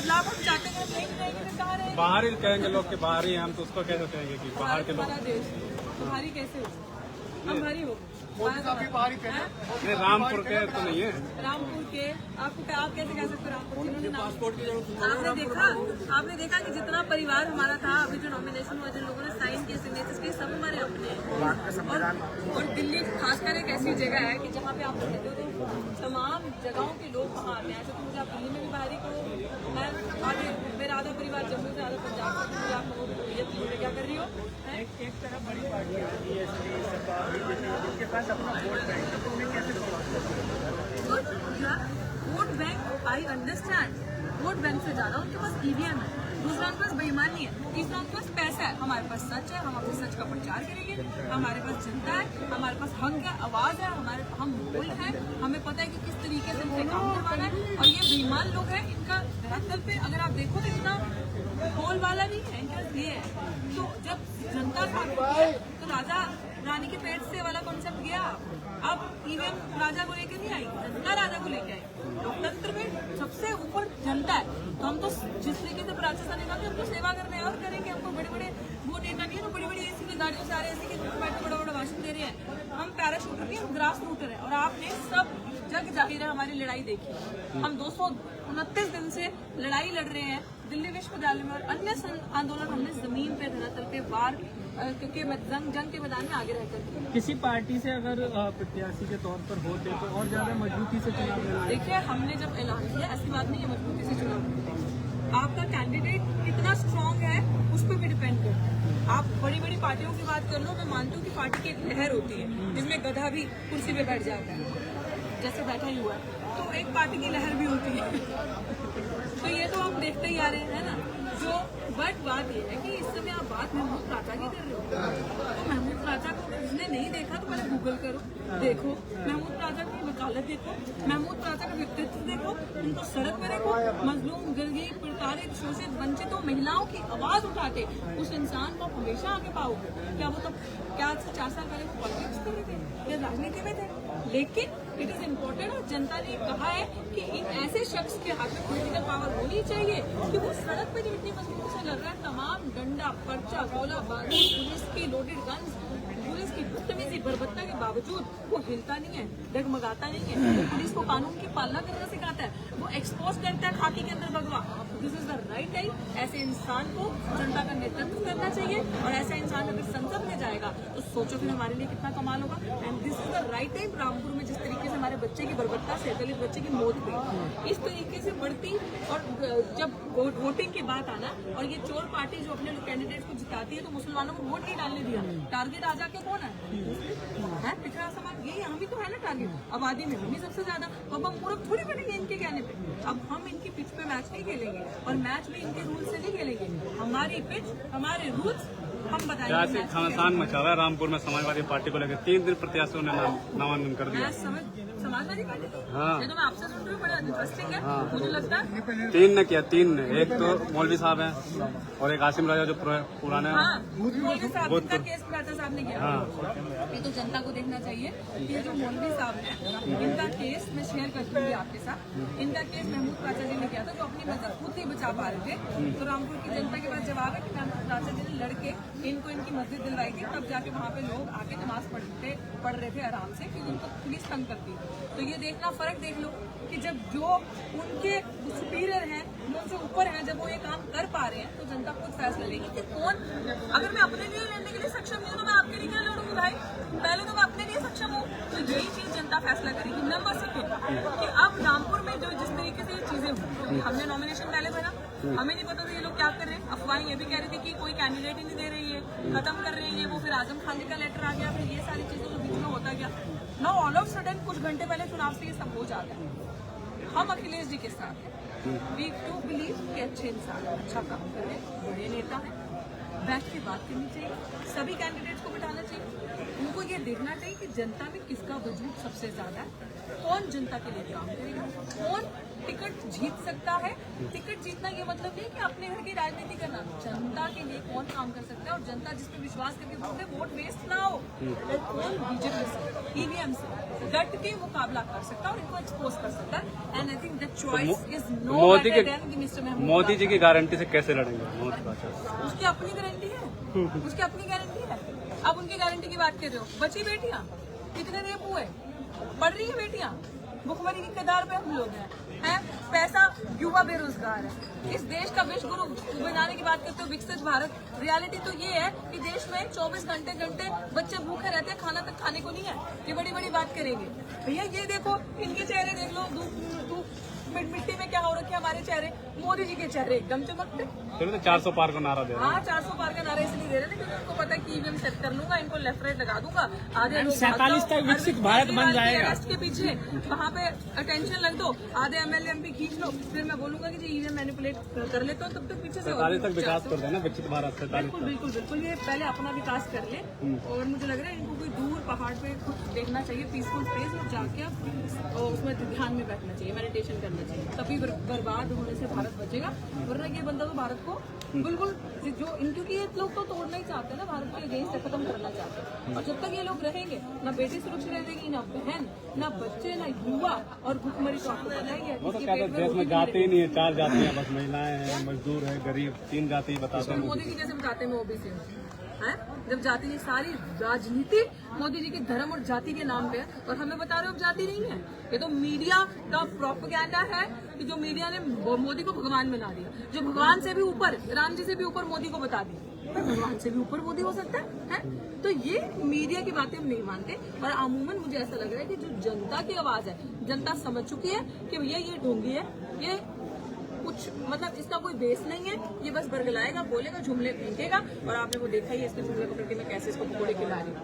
बदलाव हम चाहते हैं, हम नहीं रहेंगे तो कहाँ रहेंगे? बाहर ही कहेंगे लोग कि बाहर ही, हम तो उसको कैसे कहेंगे कि बाहर के लोग। हमारा देश बाहरी कैसे हो, हम बाहरी हो नहीं, रामपुर के तो नहीं है। रामपुर के आपको आप कैसे कह सकते हो रामपुर के? पासपोर्ट की जरूरत। आपने देखा कि जितना परिवार हमारा था, अभी जो नॉमिनेशन हुआ, जिन लोगों ने साइन किए, सिग्नेचर्स किए, सब हमारे अपने हैं। और दिल्ली खासकर एक ऐसी जगह है कि जहाँ पे आप कहते हो तो तमाम जगहों के लोग वहाँ आते हैं। ऐसे तो मुझे आप दिल्ली में भी बाहरी को, मैं आगे मेरा आधा परिवार जम्मू से, आधा पंजाब से, मुझे आप लोगों को क्या कर रही हो? एक तरफ बड़ी पार्टी है बीएसपी, सपा, बीजेपी, जिनके पास अपना वोट बैंक है, तो उन्हें कैसे vote bank, I understand, vote bank से ज्यादा उनके पास ईवीएम है, दूसरा उनके पास बेईमानी है, तीसरा उनके पास पैसा है। हमारे पास सच है, हम अपने सच का प्रचार करेंगे, हमारे पास जनता है, हमारे पास हक है, आवाज है, हम बोल है, हमें पता है कि किस तरीके से इनसे काम करवाना है। और ये बेईमान लोग हैं, इनका धरातल पे अगर आप देखो तो इतना बोल वाला नहीं है, इनका ये है। तो जब जनता का तो राजा रानी के पेट से वाला कॉन्सेप्ट गया। अब ईवीएम राजा को लेकर नहीं आई, जनता राजा को लेकर आई। लोकतंत्र में सबसे ऊपर जनता है, तो हम तो जिस तरीके से प्रशासन ने कहा कि हमको सेवा करने और करेंगे, हमको बड़े बड़े वो नेता नहीं है, तो बड़ी बड़ी एसी की गाड़ियों से आ रहे, एसी के बैठे बड़ा बड़ा भाषण दे रहे हैं। हम पैराशूटर नहीं, हम ग्रास रूटर है। और आपने सब जग जाहिर है हमारी लड़ाई देखी, हम 229 दिन से लड़ाई लड़ रहे हैं दिल्ली विश्वविद्यालय में, और अन्य आंदोलन हमने जमीन पे, धरातल पे, वार क्योंकि जंग के मैदान में आगे रहकर। किसी पार्टी से अगर प्रत्याशी के तौर पर होते तो और ज्यादा मजबूती से चुनाव लड़ा। देखिए, हमने जब ऐलान किया, ऐसी बात नहीं है मजबूती से चुनाव, आपका कैंडिडेट कितना स्ट्रांग है उस पर भी डिपेंड करता है। आप बड़ी बड़ी पार्टियों की बात कर लो, मैं मानती हूँ कि पार्टी की एक लहर होती है जिसमें गधा भी कुर्सी पे बैठ जाता है, जैसे बैठा ही हुआ है, तो एक पार्टी की लहर भी होती है। तो ये तो आप देखते ही आ रहे हैं ना। जो बट बात ये है कि इस समय आप बात महमूद राजा की कर रहे हो, तो महमूद राजा को जिसने नहीं देखा तो पहले गूगल करो, देखो महमूद राजा की वकालत देखो, महमूद राजा का व्यक्तित्व देखो, उनको सड़क पर देखो, मजलूम, गरीब, प्रताड़ित, शोषित, वंचितों, महिलाओं की आवाज उठाते उस इंसान को हमेशा आगे पाओगे। क्या वो तो क्या 4 साल पहले वो पॉलिटिक्स कर रहे थे या राजनीति में थे? लेकिन इट इज इम्पोर्टेंट, और जनता ने कहा है कि इन ऐसे शख्स के हाथ में पॉलिटिकल पावर होनी चाहिए कि वो सड़क पर जो इतनी मजबूती से लड़ रहा है, तमाम डंडा, पर्चा, गोला बारूद, पुलिस की लोडेड गन्स, पुलिस की बदतमीजी, बर्बरता के बावजूद वो हिलता नहीं है, डगमगाता नहीं है, वो पुलिस को कानून की पालना करना सिखाता है, वो एक्सपोज करता है खाकी के अंदर भगवा। This is the right time. ऐसे इंसान को जनता का नेतृत्व करना चाहिए, और ऐसा इंसान अगर संसद में जाएगा तो सोचो फिर हमारे लिए कितना कमाल होगा। And this is the right time. Rampur में जिस तरीके से हमारे बच्चे की बर्बरता से, दलित बच्चे की मौत हुई, इस तरीके से बढ़ती, और जब वोटिंग की बात आना, और ये चोर पार्टी जो अपने कैंडिडेट को जिताती है तो मुसलमानों को वोट नहीं डालने दिया। टारगेट आजा के कौन है? पिछड़ा समाज, यही हम ही तो है ना टारगेट। आबादी में हम ही सबसे ज्यादा, अब हम पूरा थोड़ी बनेंगे इनके कहने पे। अब हम इनकी पिच पे मैच नहीं खेलेंगे, और मैच भी इनके रूल से नहीं खेलेंगे। हमारी पिच, हमारे रूल्स हम बताएंगे। खानसान मचा हुआ है रामपुर में समाजवादी पार्टी को लेकर। 3 दिन प्रत्याशियों ने नामांकन कर दिया। समाजवादी पार्टी, हाँ, ये तो मैं आपसे सुन रही हूँ, बड़ा इंटरेस्टिंग है। हाँ। मुझे लगता है 3 ने किया, 3 ने, एक तो मौलवी साहब हैं और एक आसिम राजा जो पुराने, हाँ, मौलवी साहब, इनका केस राजा साहब ने किया। हाँ, ये तो जनता को देखना चाहिए कि ये जो मौलवी साहब हैं, इनका केस मैं शेयर करती आपके साथ। इनका केस महमूद राजा जी ने किया था, जो अपनी मदद खुद नहीं बचा पा रहे थे। तो रामपुर की जनता के पास जवाब है कि महमूद राजा जी ने लड़के इनको इनकी मस्जिद दिलवाई थी, तब जाके वहाँ पे लोग आके नमाज पढ़ रहे थे आराम से, क्योंकि उनको पुलिस तंग करती। तो ये देखना, फर्क देख लो कि जब जो उनके सुपीरियर हैं, जो उनसे ऊपर हैं, जब वो ये काम कर पा रहे हैं, तो जनता खुद फैसला लेगी कि कौन। अगर मैं अपने लिए लड़ने के लिए सक्षम नहीं हूँ तो मैं आपके लिए क्या लड़ूंगी भाई? पहले तो मैं अपने लिए सक्षम हूँ। तो यही चीज जनता फैसला करेगी। नंबर 2 कि अब रामपुर में जो जिस तरीके से ये चीजें हुई, हमने नॉमिनेशन पहले भरा, हमें नहीं पता था ये लोग क्या कर रहे हैं। अफवाहें ये भी कह रही थी कि कोई कैंडिडेट ही नहीं दे रही है, खत्म कर रही है वो, फिर आजम खान का लेटर आ गया, फिर ये सारी चीजें जो बीच में होता गया। नाउ ऑल ऑफ सडन कुछ घंटे पहले चुनाव से ये सब हो जाता है। हम अखिलेश जी के साथ हैं, वी टू बिलीव कि अच्छे इंसान, अच्छा काम कर रहे हैं, बड़े नेता हैं, बैठ के बात करनी चाहिए, सभी कैंडिडेट्स को बिठाना चाहिए, उनको ये देखना चाहिए कि जनता में किसका वजूद सबसे ज्यादा है, कौन जनता के लिए काम करेगा, कौन टिकट जीत सकता है। टिकट जीतना ये मतलब नहीं कि अपने घर की राजनीति करना, जनता के लिए कौन काम कर सकता है और जनता जिस पे विश्वास करके बोलते वोट वेस्ट ना हो, कौन बीजेपी से ईवीएम से डट के मुकाबला कर सकता है और इनको एक्सपोज कर सकता है। And I think the choice is no Modi better के देन मिस्टर महमूद। मोदी जी की गारंटी से कैसे लड़ेंगे? मोदी का उसकी अपनी गारंटी है, उसकी अपनी गारंटी है। अब उनकी गारंटी की बात कर रहे हो, बची बेटियां कितने रेप हुए, पढ़ रही है बेटियां, भुखमरी की कगार पे हम लोग हैं, पैसा, युवा बेरोजगार है। इस देश का विश्व गुरु बनाने की बात करते हो, विकसित भारत। रियलिटी तो ये है कि देश में 24 घंटे बच्चे भूखे रहते हैं, खाना तक खाने को नहीं है। ये बड़ी बड़ी बात करेंगे भैया। ये देखो, इनके चेहरे देख लो, मिट्टी में क्या हो रखे हमारे चेहरे, मोदी जी के चेहरे एकदम चमकते। चलो तो 400 पार का नारा दे रहे हैं। हाँ, 400 पार का नारा इसलिए दे रहे हैं क्योंकि उनको पता है कि ईवीएम सेट कर लूंगा, इनको लेफ्ट राइट लगा दूंगा, आधे लोग 47 तक विकसित भारत बन जाएगा। अरेस्ट के पीछे वहाँ पे अटेंशन लग दो, आधे एमएलए एमपी खींच लो, फिर मैं बोलूंगा कि जी ईवीएम मैनिपुलेट कर लेते हो, तब तक पीछे से 47 तक विकास कर देना, विकसित भारत 47 बिल्कुल बिल्कुल बिल्कुल। ये पहले अपना विकास कर ले और मुझे लग रहा है इनको कोई दूर पहाड़ पे कुछ देखना चाहिए, पीसफुल स्पेस, और जाके और उसमें ध्यान में बैठना चाहिए, मेडिटेशन करना चाहिए, तभी बर्बाद होने से भारत बचेगा। वरना ये बंदा तो भारत को बिल्कुल जो क्योंकि ये लोग तो तोड़ना ही चाहते हैं ना, भारत के देश से खत्म करना चाहते हैं। और जब तक ये लोग रहेंगे, ना बेटी सुरक्षित रहेगी, ना बहन, ना बच्चे, ना युवा, और भुखमरी तो आपको पता ही है। वो तो कहते हैं देश में जाते ही नहीं है, 4 जातियां बस, महिलाएं हैं, मजदूर है, गरीब, 3 जाति बताते हैं। मोदी जी कैसे बताते हैं मैं ओबीसी हूँ, हैं? जब जाति की सारी राजनीति मोदी जी के धर्म और जाति के नाम पे है, और हमें बता रहे हो अब जाति नहीं है। ये तो मीडिया का प्रोपेगेंडा है कि जो मीडिया ने मोदी को भगवान बना दिया, जो भगवान से भी ऊपर, राम जी से भी ऊपर मोदी को बता दिया, पर भगवान से भी ऊपर मोदी हो सकता है? तो ये मीडिया की बातें हम नहीं मानते। और अमूमन मुझे ऐसा लग रहा है कि जो जनता की आवाज है, जनता समझ चुकी है कि भैया ये ढोंगी है, ये कुछ मतलब इसका कोई बेस नहीं है, ये बस बरगलाएगा, बोलेगा, जुमले फेंकेगा, और आपने वो देखा ही है इसके जुमले पकड़ के मैं कैसे इसको पकौड़े खिला रही हूँ।